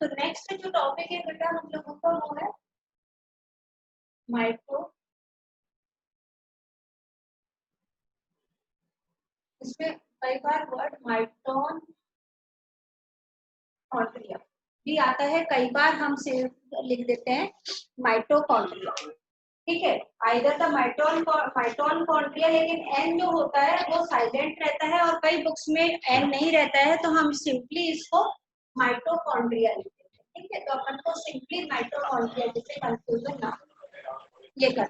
तो नेक्स्ट जो टॉपिक है बेटा हम लोगों का वो है माइटो, इसमें कई बार वर्ड माइटोकॉन्ड्रिया भी आता है, कई बार हम सिर्फ लिख देते हैं माइटोकॉन्ड्रिया। ठीक है, आइदर द माइटोकॉन्ड्रिया, लेकिन एन जो होता है वो साइलेंट रहता है और कई बुक्स में एन नहीं रहता है, तो हम सिंपली इसको माइटोकॉन्ड्रिया लिखते हैं। ठीक है, तो अपन को सिंपली माइटोकॉन्ड्रिया, जिससे कंफ्यूजन ना ये कर।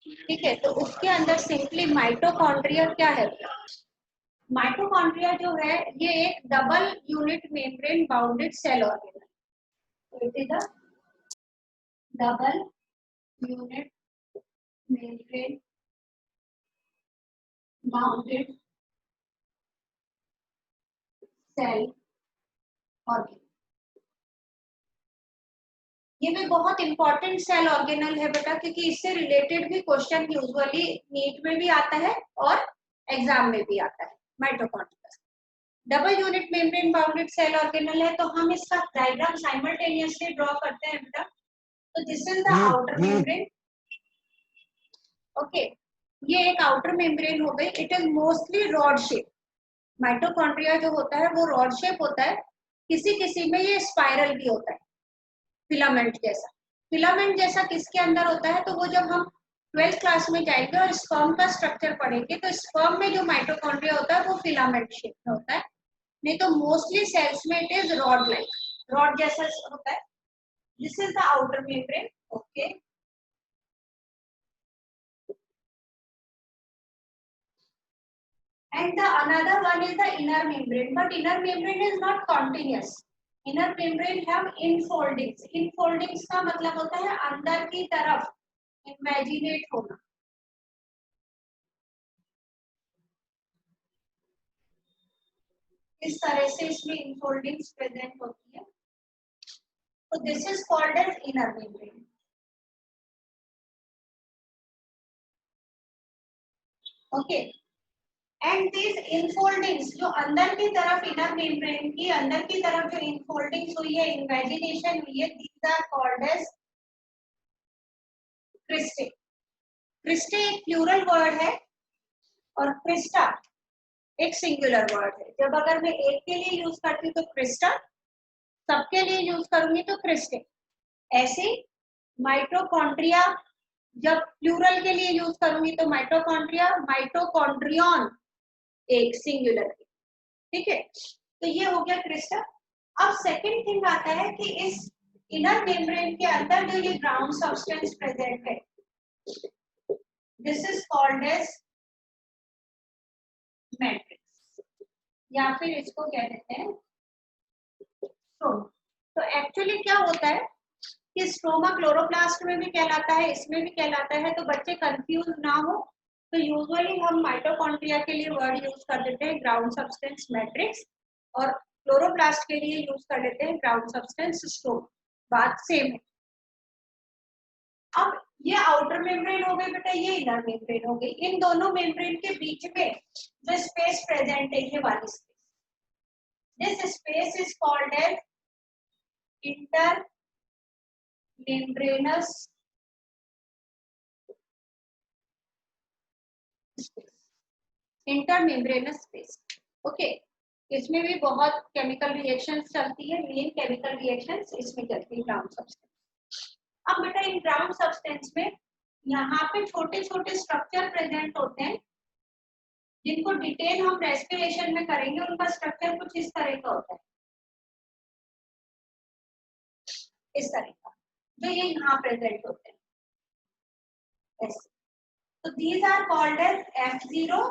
ठीक है, तो उसके अंदर सिंपली माइटोकॉन्ड्रिया क्या है? माइटोकॉन्ड्रिया जो है ये एक double unit membrane bounded cell organelle. It is a double unit membrane bounded cell organelle. ये भी बहुत इंपॉर्टेंट सेल ऑर्गेनल है बेटा, क्योंकि इससे रिलेटेड भी क्वेश्चन यूजुअली नीट में भी आता है और एग्जाम में भी आता है। Mitochondria double unit membrane bounded cell organelle है, तो हम इसका डायग्राम साइमल्टेनियसली ड्रॉ करते हैं बेटा। तो this is the outer membrane. Okay, ये एक आउटर मेम्ब्रेन हो गई। It is mostly rod shape. Mitochondria जो होता है वो रॉड शेप होता है, किसी किसी में ये स्पाइरल भी होता है, फिलामेंट जैसा। फिलामेंट जैसा किसके अंदर होता है? तो वो जब हम 12th क्लास में जाएंगे और स्पर्म का स्ट्रक्चर पढ़ेंगे, तो स्पर्म में जो माइटोकॉन्ड्रिया होता है वो फिलामेंट शेप में होता है, नहीं तो मोस्टली सेल्स में it is rod like, rod जैसा होता है। This is the outer membrane. Okay, and the another one is the inner membrane, but inner membrane is not continuous. inner membrane have infoldings. infoldings का मतलब होता है अंदर की तरफ इमेजिनेट होना। इस तरह से इसमें इनफोल्डिंग्स प्रेजेंट होती है, तो this is called as inner membrane. Okay, and this infoldings जो अंदर की तरफ इनर मेम्ब्रेन की अंदर की तरफ जो इनफोल्डिंग्स हुई है, इमेजिनेशन हुई है, these are called as cristae. Cristae एक प्लूरल वर्ड है और क्रिस्टा एक सिंगुलर वर्ड है। जब अगर मैं एक के लिए यूज करती हूँ तो क्रिस्टा, सबके लिए यूज करूंगी तो क्रिस्टे। ऐसे माइटोकॉन्ड्रिया जब प्लूरल के लिए यूज करूंगी तो माइटोकॉन्ड्रिया, माइटोकॉन्ड्रियन एक सिंगुलर। ठीक है, तो ये हो गया क्रिस्टल। अब सेकंड थिंग आता है कि इस इनर मेम्ब्रेन के अंदर जो ये ग्राउंड सब्सटेंस प्रेजेंट है, this is called as matrix, या फिर इसको कह देते हैं स्ट्रोमा। तो एक्चुअली क्या होता है कि स्ट्रोमा क्लोरोप्लास्ट में भी कहलाता है, इसमें भी कहलाता है, तो बच्चे कंफ्यूज ना हो, तो यूजुअली हम माइटोकॉन्ड्रिया के लिए वर्ड यूज कर देते हैं ग्राउंड सब्सटेंस मैट्रिक्स, और क्लोरोप्लास्ट के लिए यूज कर लेते हैं ग्राउंड सब्सटेंस स्ट्रोमा। बात सेम है। अब ये आउटर मेम्ब्रेन हो गई बेटा, ये इनर मेम्ब्रेन हो गई। इन दोनों मेम्ब्रेन के बीच में जो स्पेस प्रेजेंट है, ये वाली space, this space is called as inter membranous intermembranous space. Okay, इसमें भी बहुत केमिकल रिएक्शंस चलती है, मेन केमिकल रिएक्शंस इसमें चलती है ग्राउंड सब्सटेंस। अब बेटा इन ग्राउंड सब्सटेंस में यहाँ पे छोटे छोटे स्ट्रक्चर प्रेजेंट होते हैं, जिनको डिटेल हम रेस्पिरेशन में करेंगे। उनका स्ट्रक्चर कुछ इस तरह का होता है, इस तरह का, जो ये यहाँ प्रेजेंट होते हैं ऐसे। तो these are called as F0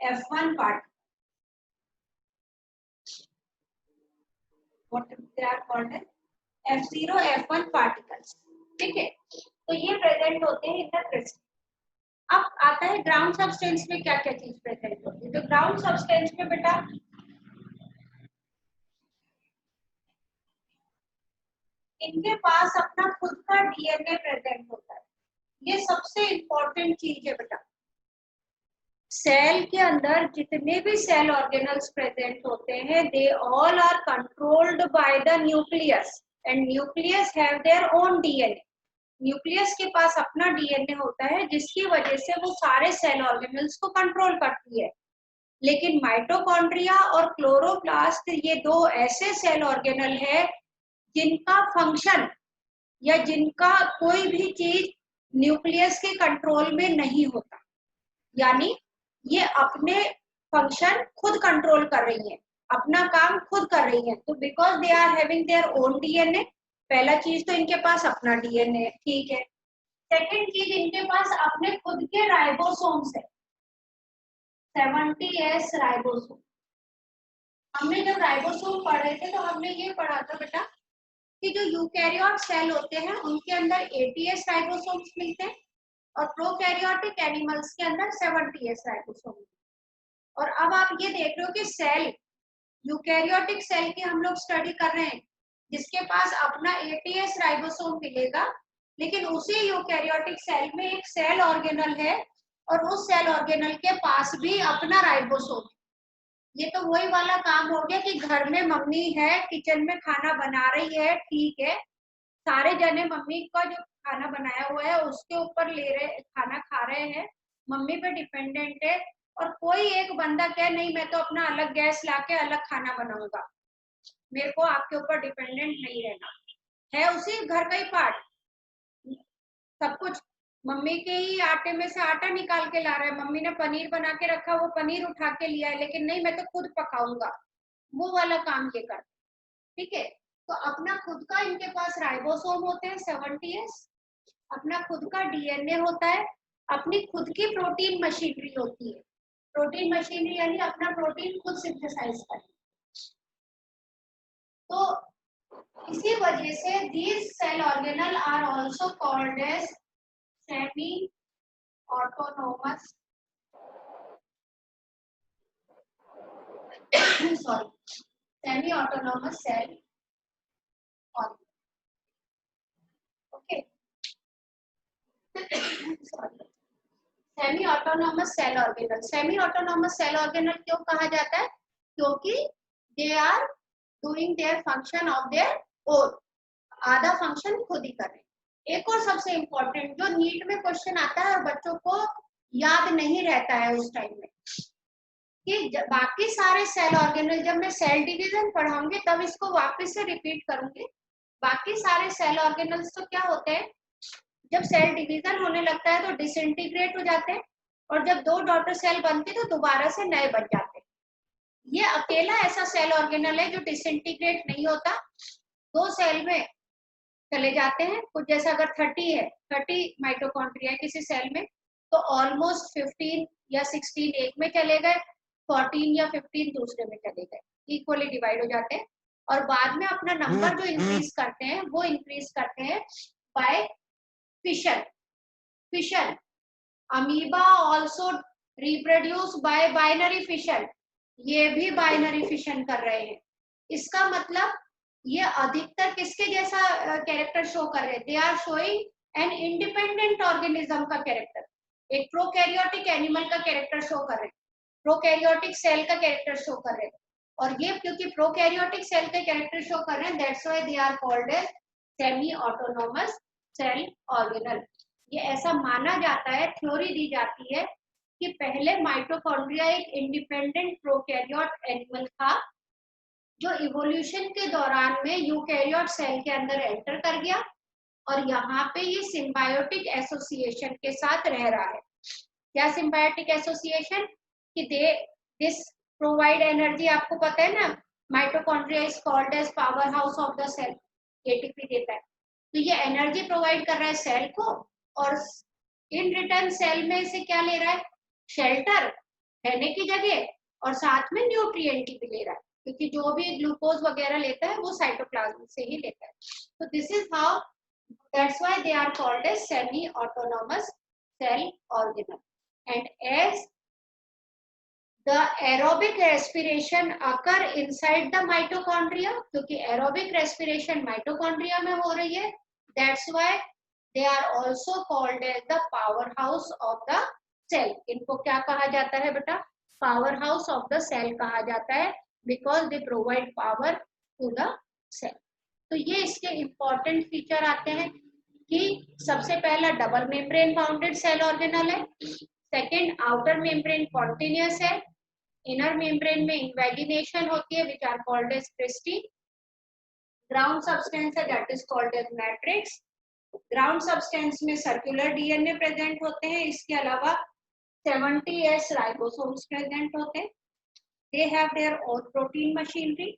F1 part, what they are called as F0 F1 particles। ठीक है, तो ये प्रेजेंट होते हैं इन द क्रिस्टल। अब आता है ग्राउंड सब्सटेंस में क्या क्या चीज प्रेजेंट होती है। तो ग्राउंड सब्सटेंस में बेटा इनके पास अपना खुद का डीएनए प्रेजेंट होता है। ये सबसे इंपॉर्टेंट चीज है बेटा। सेल के अंदर जितने भी सेल ऑर्गेनल्स प्रेजेंट होते हैं, they all are controlled by the nucleus and nucleus have their own DNA. Nucleus के पास अपना डीएनए होता है, जिसकी वजह से वो सारे सेल ऑर्गेनल्स को कंट्रोल करती है। लेकिन माइटोकॉन्ड्रिया और क्लोरोप्लास्ट ये दो ऐसे सेल ऑर्गेनल है जिनका फंक्शन या जिनका कोई भी चीज न्यूक्लियस के कंट्रोल में नहीं होता, यानी ये अपने फंक्शन खुद कंट्रोल कर रही है, अपना काम खुद कर रही है। तो because they are having their own DNA, पहला चीज तो इनके पास अपना डीएनए है, ठीक है। सेकंड चीज, इनके पास अपने खुद के राइबोसोम्स है, 70S राइबोसोम। हमने जब राइबोसोम पढ़े थे तो हमने ये पढ़ा था बेटा कि जो यूकैरियोट सेल होते हैं उनके अंदर 80S राइबोसोम्स मिलते हैं और प्रोकैरियोटिक एनिमल्स के अंदर 70S राइबोसोम। और अब आप ये देख रहे हो कि सेल, यूकैरियोटिक सेल की हम लोग स्टडी कर रहे हैं जिसके पास अपना 80S राइबोसोम मिलेगा, लेकिन उसी यूकैरियोटिक सेल में एक सेल ऑर्गेनल है और उस सेल ऑर्गेनल के पास भी अपना राइबोसोम। ये तो वही वाला काम हो गया कि घर में मम्मी है, किचन में खाना बना रही है, ठीक है, सारे जने मम्मी का जो खाना बनाया हुआ है उसके ऊपर ले रहे, खाना खा रहे हैं, मम्मी पे डिपेंडेंट है। और कोई एक बंदा कहे नहीं मैं तो अपना अलग गैस लाके अलग खाना बनाऊंगा, मेरे को आपके ऊपर डिपेंडेंट नहीं रहना है, उसी घर का ही पार्ट सब कुछ। मम्मी के ही आटे में से आटा निकाल के ला रहा है, मम्मी ने पनीर बना के रखा, वो पनीर उठा के लिया है, लेकिन नहीं मैं तो खुद पकाऊंगा, वो वाला काम ये कर, ठीक है। तो अपना खुद का इनके पास राइबोसोम होते हैं 70S, अपना खुद का डीएनए होता है, अपनी खुद की प्रोटीन मशीनरी होती है। प्रोटीन मशीनरी यानी अपना प्रोटीन खुद सिंथेसाइज करें। तो इसी वजह से these cell organelle are also called as semi autonomous sorry semi autonomous cell organelle, okay sorry semi autonomous cell organelle. Semi autonomous cell organelle क्यों कहा जाता है? क्योंकि they are doing their function of their own, आधा function खुद ही कर रहे हैं। एक और सबसे इंपॉर्टेंट जो नीट में क्वेश्चन आता है और बच्चों को याद नहीं रहता है उस टाइम में, कि बाकी सारे सेल ऑर्गेनल, जब मैं सेल डिवीजन पढ़ाऊंगी तब इसको वापस से रिपीट करूंगी। बाकी सारे सेल ऑर्गेनल्स तो क्या होते हैं, जब सेल डिवीजन होने लगता है तो डिसइंटीग्रेट हो जाते हैं, और जब दो डॉटर सेल बनते तो दोबारा से नए बन जाते हैं। ये अकेला ऐसा सेल ऑर्गेनल है जो डिसइंटीग्रेट नहीं होता, दो सेल में चले जाते हैं। कुछ जैसा अगर 30 है, 30 माइटोकॉन्ड्रिया किसी सेल में, तो ऑलमोस्ट 15 या 16 एक में चले गए, 14 या 15 दूसरे में चले गए, इक्वली डिवाइड हो जाते हैं। और बाद में अपना नंबर जो इंक्रीज करते हैं वो इंक्रीज करते हैं by fission. Fission, amoeba also reproduce by binary fission, ये भी बाइनरी फिशन कर रहे हैं। इसका मतलब ये अधिकतर किसके जैसा कैरेक्टर शो कर रहे हैं, they are showing an independent organism का कैरेक्टर, एक प्रोकैरियोटिक एनिमल का कैरेक्टर शो कर रहे हैं, प्रोकैरियोटिक सेल का कैरेक्टर शो कर रहे हैं। और ये क्योंकि प्रोकैरियोटिक सेल का कैरेक्टर शो कर रहे हैं, that's why they are called as semi autonomous cell organelle. ये ऐसा माना जाता है, थ्योरी दी जाती है कि पहले माइटोकॉन्ड्रिया एक इंडिपेंडेंट प्रोकैरियोट एनिमल था जो इवोल्यूशन के दौरान में यूकैरियोट सेल के अंदर एंटर कर गया और यहाँ पे ये सिम्बायोटिक एसोसिएशन के साथ रह रहा है। क्या सिम्बायोटिक एसोसिएशन? कि दिस प्रोवाइड एनर्जी, आपको पता है ना, mitochondria is called as power house of the cell, ATP देता है, तो ये एनर्जी प्रोवाइड कर रहा है सेल को, और इन रिटर्न सेल में से क्या ले रहा है, शेल्टर, रहने की जगह, और साथ में न्यूट्रिएंट भी ले रहा है, क्योंकि जो भी ग्लूकोज वगैरह लेता है वो साइटोप्लाज्म से ही लेता है। तो this is how, that's why they are called as semi autonomous cell organelle. And as the aerobic respiration occur inside the mitochondria, क्योंकि aerobic respiration mitochondria में हो रही है, that's why they are also called as the powerhouse of the cell, इनको क्या कहा जाता है बेटा? Power house of the cell कहा जाता है, because they provide power to the cell. तो ये इसके इंपॉर्टेंट फीचर आते हैं कि सबसे पहला double membrane bounded cell organelle है, सेकेंड आउटर मेम्ब्रेन कॉन्टिन्यूअस है, इनर मेम्ब्रेन में इन्वेजिनेशन होती है which are called as cristae, ground substance है that is called as matrix, ground substance में सर्कुलर डीएनए प्रेजेंट होते हैं, इसके अलावा 70s राइबोसोम्स प्रेजेंट होते हैं, they have their own protein machinery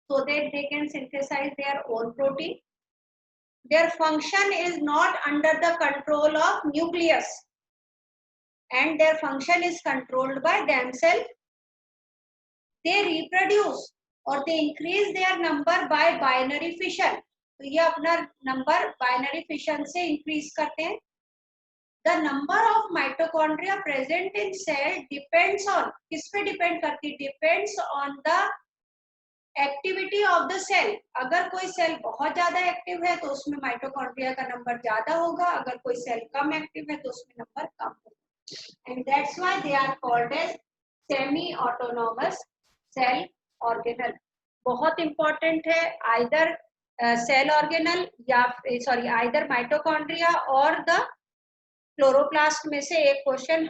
so that they can synthesize their own protein. Their function is not under the control of nucleus and their function is controlled by themselves. They reproduce or they increase their number by binary fission. तो ये अपना number binary fission से increase करते हैं। The number of mitochondria present in cell depends on, किस पे depend करती है? Depends on the activity of the cell. अगर कोई सेल बहुत ज्यादा एक्टिव है तो उसमें माइटोकॉन्ड्रिया का नंबर ज्यादा होगा, अगर कोई सेल कम एक्टिव है तो उसमें नंबर कम होगा। And that's why they are called as semi autonomous cell organelle. बहुत इंपॉर्टेंट है, आइदर सेल ऑर्गेनल या सॉरी आइदर माइटोकॉन्ड्रिया और द क्लोरोप्लास्ट में से एक क्वेश्चन